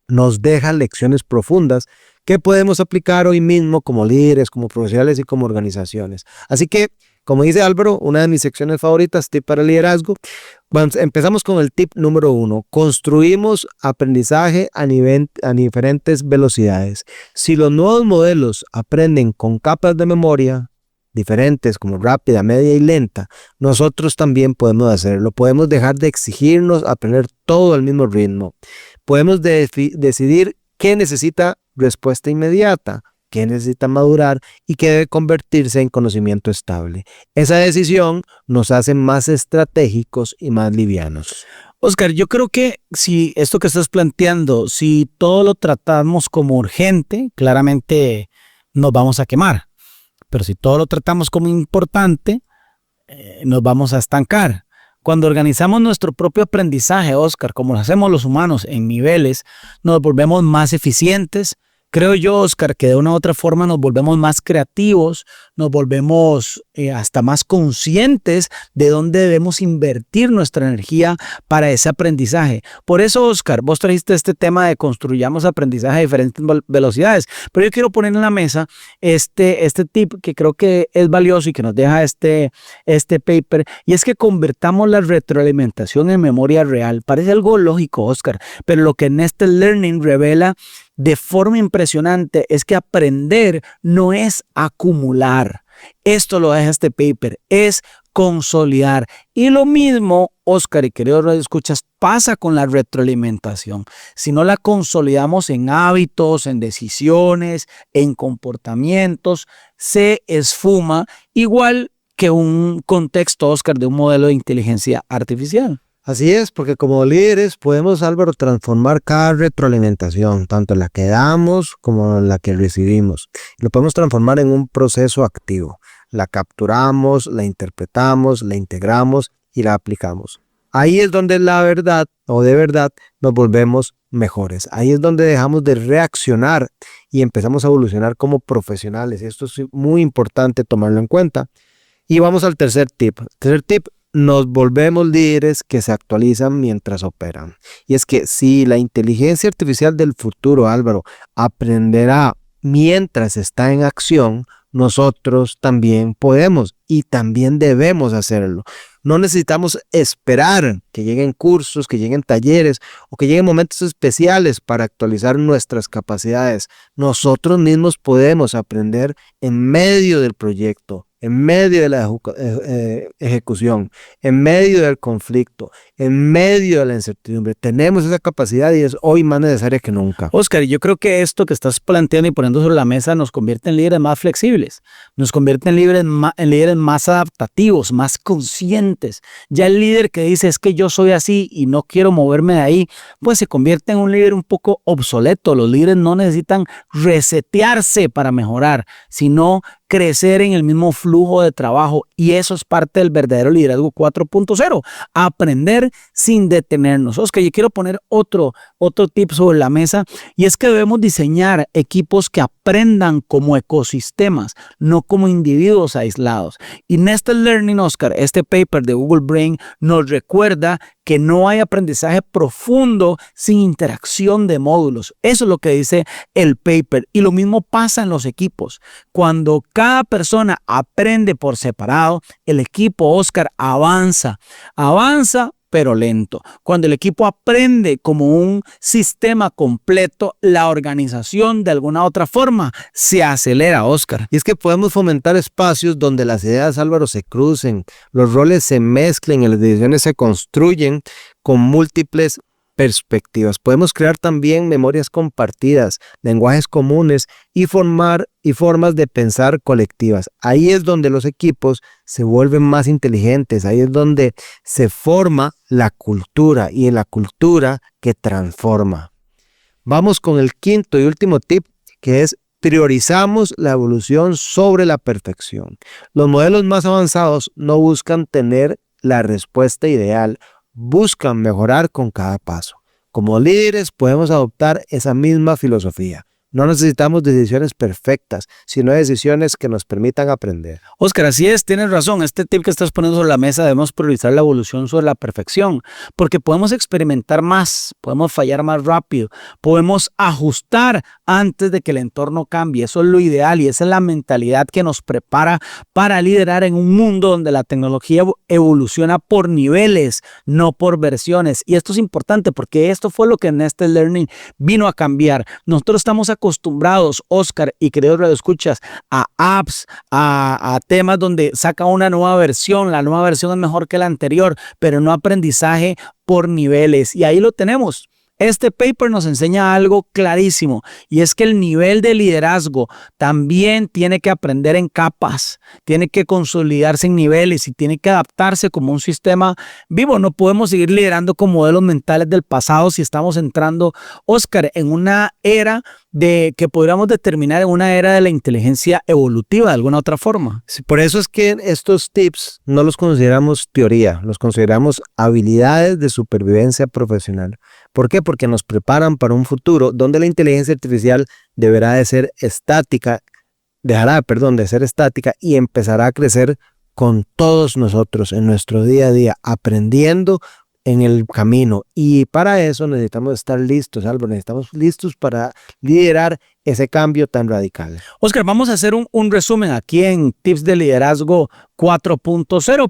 nos deja lecciones profundas que podemos aplicar hoy mismo como líderes, como profesionales y como organizaciones. Así que, como dice Álvaro, una de mis secciones favoritas, tip para liderazgo. Empezamos con el tip número 1. Construimos aprendizaje a diferentes velocidades. Si los nuevos modelos aprenden con capas de memoria diferentes como rápida, media y lenta, nosotros también podemos hacerlo. Podemos dejar de exigirnos aprender todo al mismo ritmo. Podemos decidir qué necesita respuesta inmediata, qué necesita madurar y qué debe convertirse en conocimiento estable. Esa decisión nos hace más estratégicos y más livianos. Oscar, yo creo que si esto que estás planteando, si todo lo tratamos como urgente, claramente nos vamos a quemar. Pero si todo lo tratamos como importante, nos vamos a estancar. Cuando organizamos nuestro propio aprendizaje, Oscar, como lo hacemos los humanos en niveles, nos volvemos más eficientes. Creo yo, Oscar, que de una u otra forma nos volvemos más creativos, nos volvemos hasta más conscientes de dónde debemos invertir nuestra energía para ese aprendizaje. Por eso, Oscar, vos trajiste este tema de construyamos aprendizaje a diferentes velocidades, pero yo quiero poner en la mesa este tip que creo que es valioso y que nos deja este paper, y es que convertamos la retroalimentación en memoria real. Parece algo lógico, Oscar, pero lo que Nested Learning revela de forma impresionante es que aprender no es acumular. Esto lo deja este paper, es consolidar. Y lo mismo, Oscar y queridos radioescuchas, pasa con la retroalimentación. Si no la consolidamos en hábitos, en decisiones, en comportamientos, se esfuma, igual que un contexto, Oscar, de un modelo de inteligencia artificial. Así es, porque como líderes podemos, Álvaro, transformar cada retroalimentación, tanto la que damos como la que recibimos. Lo podemos transformar en un proceso activo. La capturamos, la interpretamos, la integramos y la aplicamos. Ahí es donde la verdad o de verdad nos volvemos mejores. Ahí es donde dejamos de reaccionar y empezamos a evolucionar como profesionales. Y esto es muy importante tomarlo en cuenta. Y vamos al tercer tip. Nos volvemos líderes que se actualizan mientras operan. Y es que si la inteligencia artificial del futuro, Álvaro, aprenderá mientras está en acción, nosotros también podemos y también debemos hacerlo. No necesitamos esperar que lleguen cursos, que lleguen talleres o que lleguen momentos especiales para actualizar nuestras capacidades. Nosotros mismos podemos aprender en medio del proyecto, en medio de la ejecución, en medio del conflicto, en medio de la incertidumbre. Tenemos esa capacidad y es hoy más necesaria que nunca. Oscar, yo creo que esto que estás planteando y poniendo sobre la mesa nos convierte en líderes más flexibles, nos convierte en líderes más adaptativos, más conscientes. Ya el líder que dice es que yo soy así y no quiero moverme de ahí, pues se convierte en un líder un poco obsoleto. Los líderes no necesitan resetearse para mejorar, sino crecer en el mismo flujo de trabajo, y eso es parte del verdadero liderazgo 4.0, aprender sin detenernos. Oscar, yo quiero poner otro tip sobre la mesa, y es que debemos diseñar equipos que aprendan como ecosistemas, no como individuos aislados. Y Nested Learning, Oscar, este paper de Google Brain nos recuerda que no hay aprendizaje profundo sin interacción de módulos. Eso es lo que dice el paper, y lo mismo pasa en los equipos. Cuando cada persona aprende por separado, el equipo, Oscar, avanza pero lento. Cuando el equipo aprende como un sistema completo, la organización de alguna otra forma se acelera, Oscar. Y es que podemos fomentar espacios donde las ideas, Álvaro, se crucen, los roles se mezclen y las decisiones se construyen con múltiples perspectivas. Podemos crear también memorias compartidas, lenguajes comunes y formas de pensar colectivas. Ahí es donde los equipos se vuelven más inteligentes, ahí es donde se forma la cultura y la cultura que transforma. Vamos con el quinto y último tip, que es: priorizamos la evolución sobre la perfección. Los modelos más avanzados no buscan tener la respuesta ideal, buscan mejorar con cada paso. Como líderes podemos adoptar esa misma filosofía. No necesitamos decisiones perfectas, sino decisiones que nos permitan aprender. Oscar, así es, tienes razón. Este tip que estás poniendo sobre la mesa, debemos priorizar la evolución sobre la perfección, porque podemos experimentar más, podemos fallar más rápido, podemos ajustar antes de que el entorno cambie. Eso es lo ideal y esa es la mentalidad que nos prepara para liderar en un mundo donde la tecnología evoluciona por niveles, no por versiones. Y esto es importante porque esto fue lo que Nested Learning vino a cambiar. Nosotros estamos acostumbrados, Oscar y queridos radioescuchas, a apps, a temas donde saca una nueva versión, la nueva versión es mejor que la anterior, pero no aprendizaje por niveles. Y ahí lo tenemos. Este paper nos enseña algo clarísimo y es que el nivel de liderazgo también tiene que aprender en capas, tiene que consolidarse en niveles y tiene que adaptarse como un sistema vivo. No podemos seguir liderando con modelos mentales del pasado si estamos entrando, Oscar, en una era que podríamos determinar en una era de la inteligencia evolutiva de alguna otra forma. Sí, por eso es que estos tips no los consideramos teoría, los consideramos habilidades de supervivencia profesional. ¿Por qué? Porque nos preparan para un futuro donde la inteligencia artificial dejará de ser estática y empezará a crecer con todos nosotros en nuestro día a día, aprendiendo en el camino. Y para eso necesitamos estar listos, Álvaro, necesitamos listos para liderar ese cambio tan radical. Oscar, vamos a hacer un resumen aquí en Tips de Liderazgo 4.0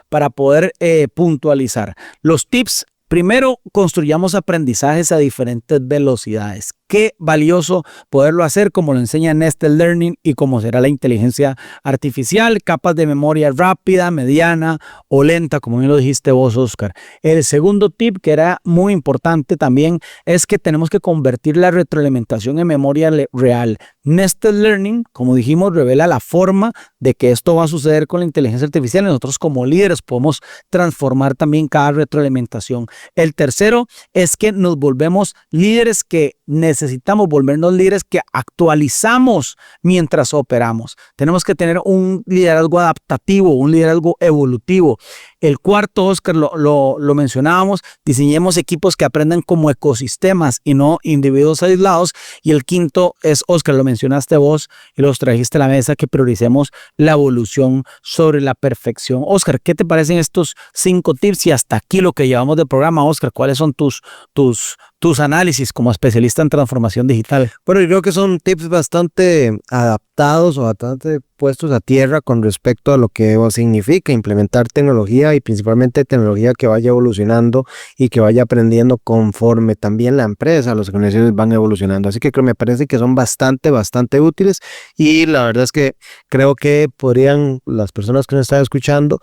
para poder puntualizar. Los tips: primero, construyamos aprendizajes a diferentes velocidades. Qué valioso poderlo hacer como lo enseña Nested Learning y como será la inteligencia artificial, capas de memoria rápida, mediana o lenta, como bien lo dijiste vos, Oscar. El segundo tip, que era muy importante también, es que tenemos que convertir la retroalimentación en memoria real. Nested Learning, como dijimos, revela la forma de que esto va a suceder con la inteligencia artificial y nosotros como líderes podemos transformar también cada retroalimentación. El tercero es que nos volvemos líderes que necesitamos volvernos líderes que actualizamos mientras operamos. Tenemos que tener un liderazgo adaptativo, un liderazgo evolutivo. El cuarto, Oscar, lo mencionábamos, diseñemos equipos que aprendan como ecosistemas y no individuos aislados. Y el quinto es, Oscar, lo mencionaste vos y los trajiste a la mesa, que prioricemos la evolución sobre la perfección. Oscar, ¿qué te parecen estos 5 tips? Y hasta aquí lo que llevamos del programa, Oscar, ¿cuáles son tus análisis como especialista en transformación digital? Bueno, yo creo que son tips bastante adaptados o bastante puestos a tierra con respecto a lo que significa implementar tecnología y principalmente tecnología que vaya evolucionando y que vaya aprendiendo conforme también la empresa, las organizaciones van evolucionando. Así que me parece que son bastante útiles y la verdad es que creo que podrían las personas que nos están escuchando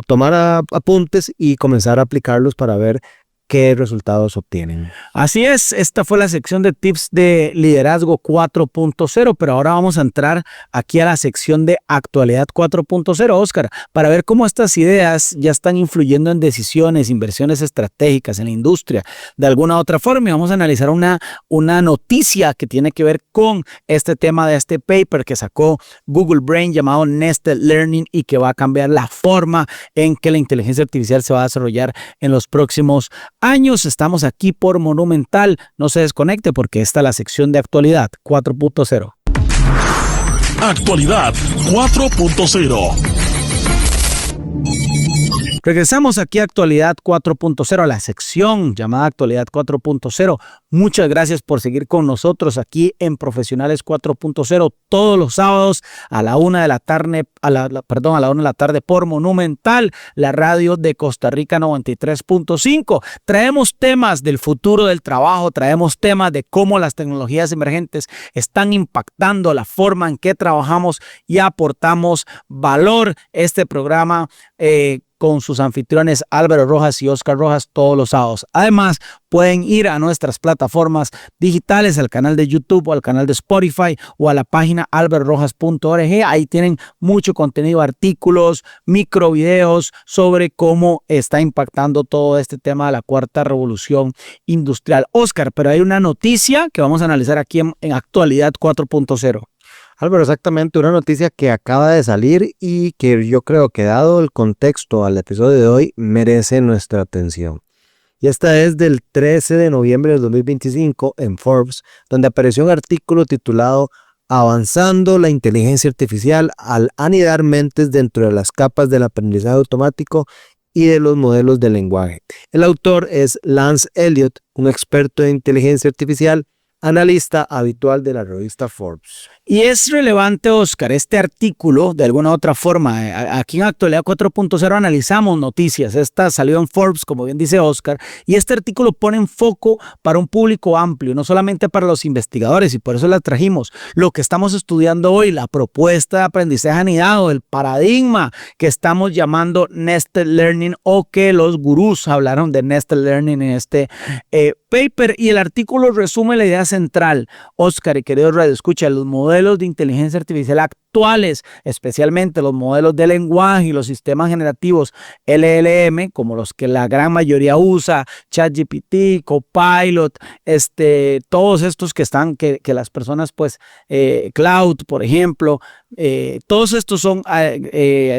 tomar apuntes y comenzar a aplicarlos para ver qué resultados obtienen. Así es, esta fue la sección de tips de liderazgo 4.0, pero ahora vamos a entrar aquí a la sección de actualidad 4.0, Oscar, para ver cómo estas ideas ya están influyendo en decisiones, inversiones estratégicas en la industria de alguna otra forma. Y vamos a analizar una noticia que tiene que ver con este tema de este paper que sacó Google Brain llamado Nested Learning y que va a cambiar la forma en que la inteligencia artificial se va a desarrollar en los próximos años. Estamos aquí por Monumental. No se desconecte porque esta es la sección de actualidad 4.0. Actualidad 4.0. Regresamos aquí a Actualidad 4.0, a la sección llamada Actualidad 4.0. Muchas gracias por seguir con nosotros aquí en Profesionales 4.0 todos los sábados a la 1 de la tarde, a la 1 de la tarde por Monumental, la radio de Costa Rica 93.5. Traemos temas del futuro del trabajo, traemos temas de cómo las tecnologías emergentes están impactando la forma en que trabajamos y aportamos valor. Este programa con sus anfitriones Álvaro Rojas y Oscar Rojas todos los sábados. Además, pueden ir a nuestras plataformas digitales, al canal de YouTube o al canal de Spotify o a la página alvarorojas.org. Ahí tienen mucho contenido, artículos, microvideos sobre cómo está impactando todo este tema de la cuarta revolución industrial. Oscar, pero hay una noticia que vamos a analizar aquí en Actualidad 4.0. Álvaro, exactamente, una noticia que acaba de salir y que yo creo que dado el contexto al episodio de hoy merece nuestra atención. Y esta es del 13 de noviembre del 2025 en Forbes, donde apareció un artículo titulado Avanzando la inteligencia artificial al anidar mentes dentro de las capas del aprendizaje automático y de los modelos de lenguaje. El autor es Lance Elliott, un experto en inteligencia artificial, analista habitual de la revista Forbes. Y es relevante, Oscar, este artículo, de alguna u otra forma. Aquí en Actualidad 4.0 analizamos noticias. Esta salió en Forbes, como bien dice Oscar, y este artículo pone en foco para un público amplio, no solamente para los investigadores, y por eso la trajimos. Lo que estamos estudiando hoy, la propuesta de aprendizaje anidado, el paradigma que estamos llamando Nested Learning, o que los gurús hablaron de Nested Learning en este paper, y el artículo resume la idea central. Oscar y queridos radioescuchas, los modelos de inteligencia artificial actuales, especialmente los modelos de lenguaje y los sistemas generativos LLM, como los que la gran mayoría usa, ChatGPT, Copilot, todos estos que están, que las personas, pues, Cloud, por ejemplo, todos estos son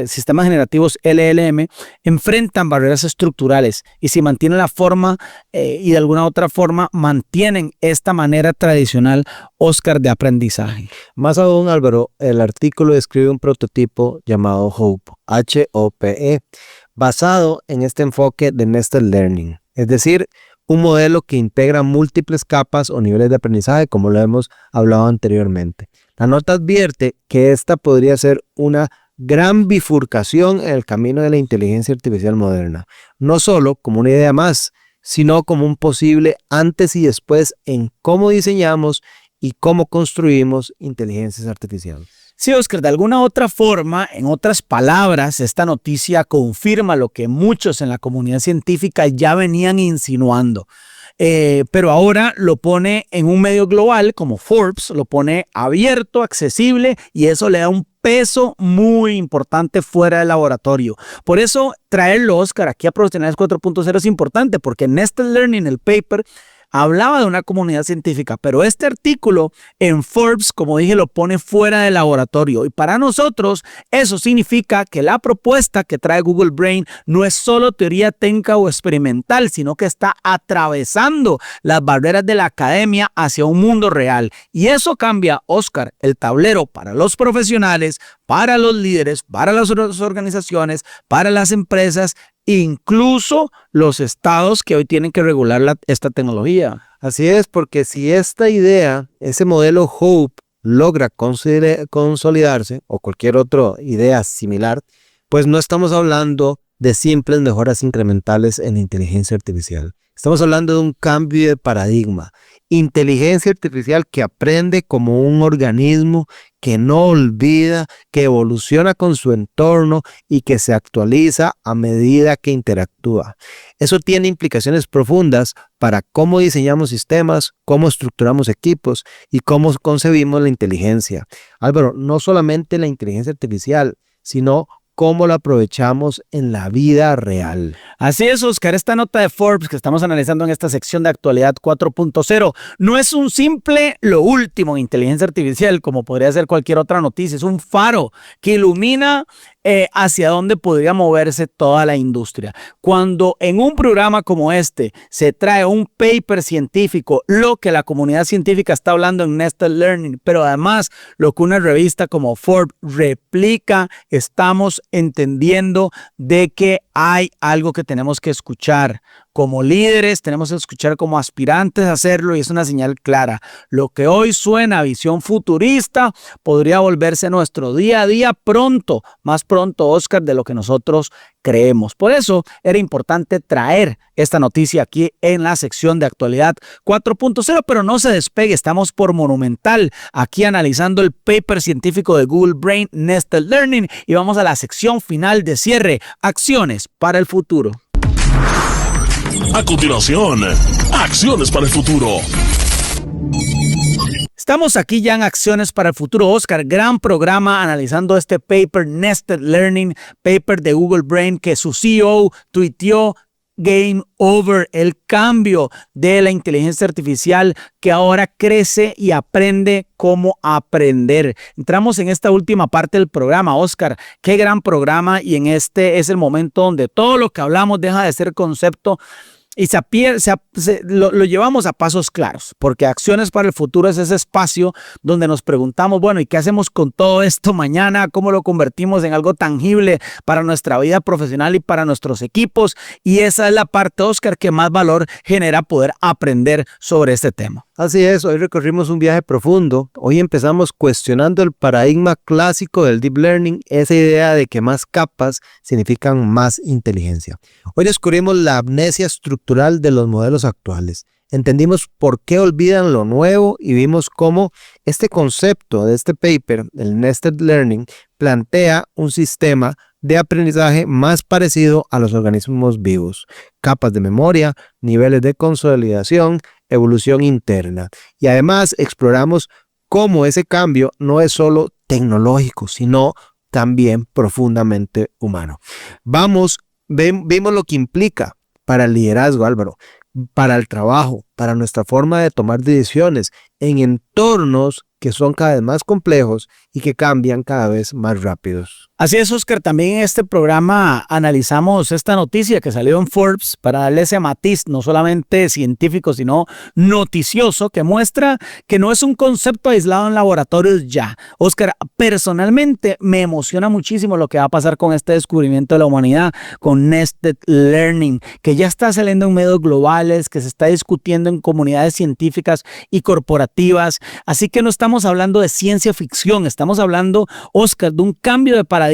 sistemas generativos LLM, enfrentan barreras estructurales y si mantienen la forma y de alguna otra forma mantienen esta manera tradicional, Oscar, de aprendizaje. Más aún, Álvaro, el artículo describe un prototipo llamado Hope, H-O-P-E, basado en este enfoque de Nested Learning, es decir, un modelo que integra múltiples capas o niveles de aprendizaje, como lo hemos hablado anteriormente. La nota advierte que esta podría ser una gran bifurcación en el camino de la inteligencia artificial moderna, no solo como una idea más, sino como un posible antes y después en cómo diseñamos y cómo construimos inteligencias artificiales. Sí, Oscar, de alguna otra forma, en otras palabras, esta noticia confirma lo que muchos en la comunidad científica ya venían insinuando. Pero ahora lo pone en un medio global como Forbes, lo pone abierto, accesible, y eso le da un peso muy importante fuera del laboratorio. Por eso traerlo, Oscar, aquí a Profesionales 4.0 es importante, porque Nested Learning, el paper, hablaba de una comunidad científica, pero este artículo en Forbes, como dije, lo pone fuera del laboratorio. Y para nosotros eso significa que la propuesta que trae Google Brain no es solo teoría técnica o experimental, sino que está atravesando las barreras de la academia hacia un mundo real. Y eso cambia, Oscar, el tablero para los profesionales, para los líderes, para las organizaciones, para las empresas, incluso los estados que hoy tienen que regular esta tecnología. Así es, porque si esta idea, ese modelo Hope, logra consolidarse, o cualquier otra idea similar, pues no estamos hablando de simples mejoras incrementales en inteligencia artificial. Estamos hablando de un cambio de paradigma. Inteligencia artificial que aprende como un organismo, que no olvida, que evoluciona con su entorno y que se actualiza a medida que interactúa. Eso tiene implicaciones profundas para cómo diseñamos sistemas, cómo estructuramos equipos y cómo concebimos la inteligencia. Álvaro, no solamente la inteligencia artificial, sino cómo la aprovechamos en la vida real. Así es, Oscar, esta nota de Forbes que estamos analizando en esta sección de Actualidad 4.0 no es un simple lo último en inteligencia artificial, como podría ser cualquier otra noticia, es un faro que ilumina hacia dónde podría moverse toda la industria. Cuando en un programa como este se trae un paper científico, lo que la comunidad científica está hablando en Nested Learning, pero además lo que una revista como Forbes replica, estamos entendiendo de que hay algo que tenemos que escuchar. Como líderes tenemos que escuchar, como aspirantes a hacerlo, y es una señal clara. Lo que hoy suena a visión futurista podría volverse nuestro día a día pronto, más pronto, Oscar, de lo que nosotros creemos. Por eso era importante traer esta noticia aquí en la sección de Actualidad 4.0, pero no se despegue, estamos por Monumental, aquí analizando el paper científico de Google Brain Nested Learning, y vamos a la sección final de cierre, acciones para el futuro. A continuación, acciones para el futuro. Estamos aquí ya en Acciones para el Futuro, Oscar. Gran programa analizando este paper, Nested Learning, paper de Google Brain, que su CEO tuiteó: Game over, el cambio de la inteligencia artificial que ahora crece y aprende cómo aprender. Entramos en esta última parte del programa, Oscar. Qué gran programa, y en este es el momento donde todo lo que hablamos deja de ser concepto y lo llevamos a pasos claros, porque Acciones para el Futuro es ese espacio donde nos preguntamos, bueno, ¿y qué hacemos con todo esto mañana? ¿Cómo lo convertimos en algo tangible para nuestra vida profesional y para nuestros equipos? Y esa es la parte, Oscar, que más valor genera poder aprender sobre este tema. Así es, hoy recorrimos un viaje profundo. Hoy empezamos cuestionando el paradigma clásico del Deep Learning, esa idea de que más capas significan más inteligencia. Hoy descubrimos la amnesia estructural de los modelos actuales. Entendimos por qué olvidan lo nuevo y vimos cómo este concepto de este paper, el Nested Learning, plantea un sistema de aprendizaje más parecido a los organismos vivos. Capas de memoria, niveles de consolidación, evolución interna. Y además exploramos cómo ese cambio no es solo tecnológico, sino también profundamente humano. Vimos lo que implica para el liderazgo, Álvaro, para el trabajo, para nuestra forma de tomar decisiones en entornos que son cada vez más complejos y que cambian cada vez más rápidos. Así es, Oscar. También en este programa analizamos esta noticia que salió en Forbes para darle ese matiz, no solamente científico, sino noticioso, que muestra que no es un concepto aislado en laboratorios ya. Oscar, personalmente me emociona muchísimo lo que va a pasar con este descubrimiento de la humanidad, con Nested Learning, que ya está saliendo en medios globales, que se está discutiendo en comunidades científicas y corporativas. Así que no estamos hablando de ciencia ficción, estamos hablando, Oscar, de un cambio de paradigma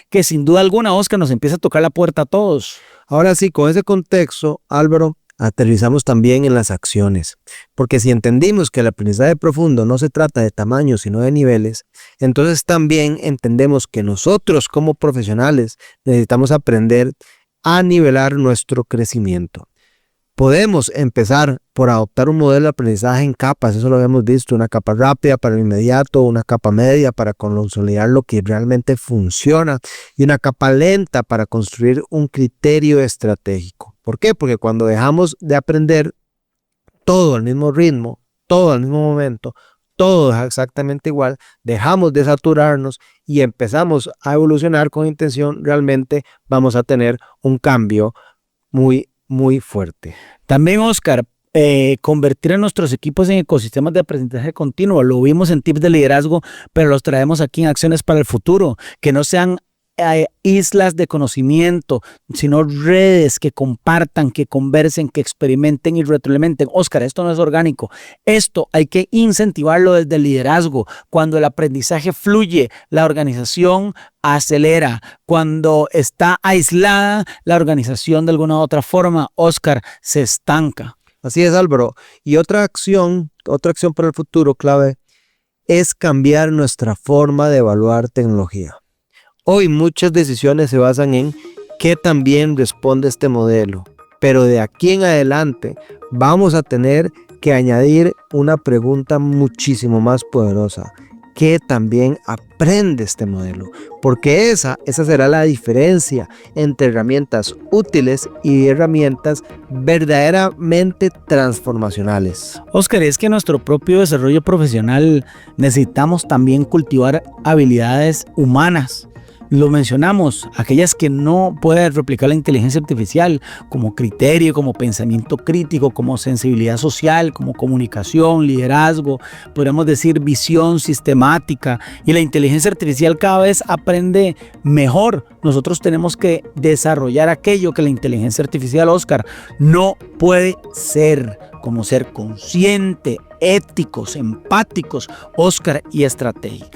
que sin duda alguna, Oscar, nos empieza a tocar la puerta a todos. Ahora sí, con ese contexto, Álvaro, aterrizamos también en las acciones, porque si entendimos que el aprendizaje profundo no se trata de tamaño, sino de niveles, entonces también entendemos que nosotros como profesionales necesitamos aprender a nivelar nuestro crecimiento. Podemos empezar por adoptar un modelo de aprendizaje en capas, eso lo habíamos visto, una capa rápida para lo inmediato, una capa media para consolidar lo que realmente funciona y una capa lenta para construir un criterio estratégico. ¿Por qué? Porque cuando dejamos de aprender todo al mismo ritmo, todo al mismo momento, todo es exactamente igual, dejamos de saturarnos y empezamos a evolucionar con intención, realmente vamos a tener un cambio muy fuerte. También, Oscar, convertir a nuestros equipos en ecosistemas de aprendizaje continuo. Lo vimos en tips de liderazgo, pero los traemos aquí en Acciones para el Futuro. Que no sean islas de conocimiento, sino redes que compartan, que conversen, que experimenten y retroalimenten. Oscar, esto no es orgánico. Esto hay que incentivarlo desde el liderazgo. Cuando el aprendizaje fluye, la organización acelera. Cuando está aislada, la organización de alguna u otra forma, Oscar, se estanca. Así es, Álvaro. Y otra acción para el futuro clave es cambiar nuestra forma de evaluar tecnología. Hoy muchas decisiones se basan en qué tan bien responde este modelo, pero de aquí en adelante vamos a tener que añadir una pregunta muchísimo más poderosa. ¿Qué tan bien aprende este modelo? Porque esa será la diferencia entre herramientas útiles y herramientas verdaderamente transformacionales. Oscar, es que en nuestro propio desarrollo profesional necesitamos también cultivar habilidades humanas. lo mencionamos, aquellas que no pueden replicar la inteligencia artificial como criterio, como pensamiento crítico, como sensibilidad social, como comunicación, liderazgo, podríamos decir visión sistemática, y la inteligencia artificial cada vez aprende mejor. Nosotros tenemos que desarrollar aquello que la inteligencia artificial, Oscar, no puede ser, como ser consciente, éticos, empáticos, Oscar, y estratégico.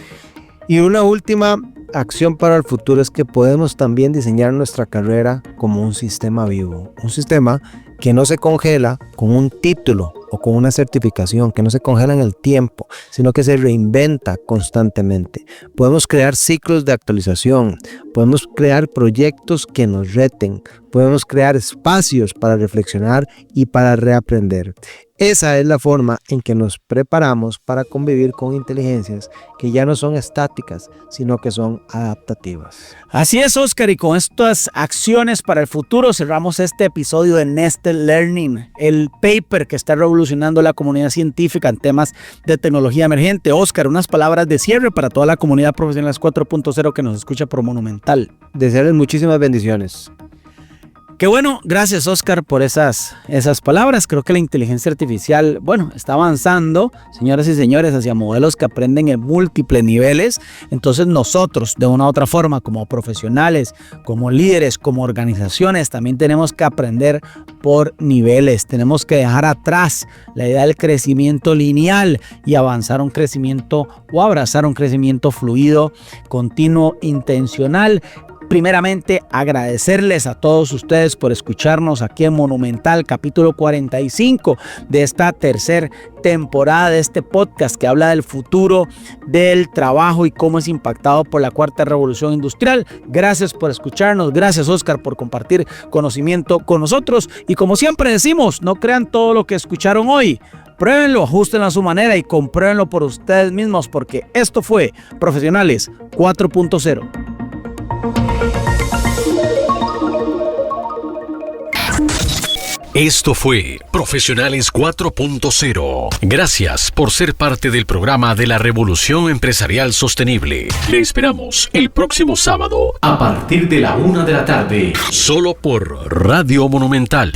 Y una última acción para el futuro es que podemos también diseñar nuestra carrera como un sistema vivo, un sistema que no se congela con un título o con una certificación, que no se congela en el tiempo, sino que se reinventa constantemente. Podemos crear ciclos de actualización, podemos crear proyectos que nos reten, podemos crear espacios para reflexionar y para reaprender. Esa es la forma en que nos preparamos para convivir con inteligencias que ya no son estáticas, sino que son adaptativas. Así es, Oscar, y con estas acciones para el futuro cerramos este episodio de Nested Learning, el paper que está revolucionando la comunidad científica en temas de tecnología emergente. Oscar, unas palabras de cierre para toda la comunidad Profesionales 4.0 que nos escucha por Monumental. Desearles muchísimas bendiciones. Qué bueno, gracias Oscar por esas palabras. Creo que la inteligencia artificial, está avanzando, señoras y señores, hacia modelos que aprenden en múltiples niveles. Entonces nosotros, de una u otra forma, como profesionales, como líderes, como organizaciones, también tenemos que aprender por niveles. Tenemos que dejar atrás la idea del crecimiento lineal y avanzar a un crecimiento o abrazar un crecimiento fluido, continuo, intencional. Primeramente, agradecerles a todos ustedes por escucharnos aquí en Monumental, capítulo 45 de esta tercera temporada de este podcast que habla del futuro del trabajo y cómo es impactado por la cuarta revolución industrial. Gracias por escucharnos, gracias Oscar por compartir conocimiento con nosotros y como siempre decimos, no crean todo lo que escucharon hoy. Pruébenlo, ajustenlo a su manera y compruébenlo por ustedes mismos porque esto fue Profesionales 4.0. Esto fue Profesionales 4.0. Gracias por ser parte del programa de la Revolución Empresarial Sostenible. Le esperamos el próximo sábado a partir de la 1 de la tarde, solo por Radio Monumental.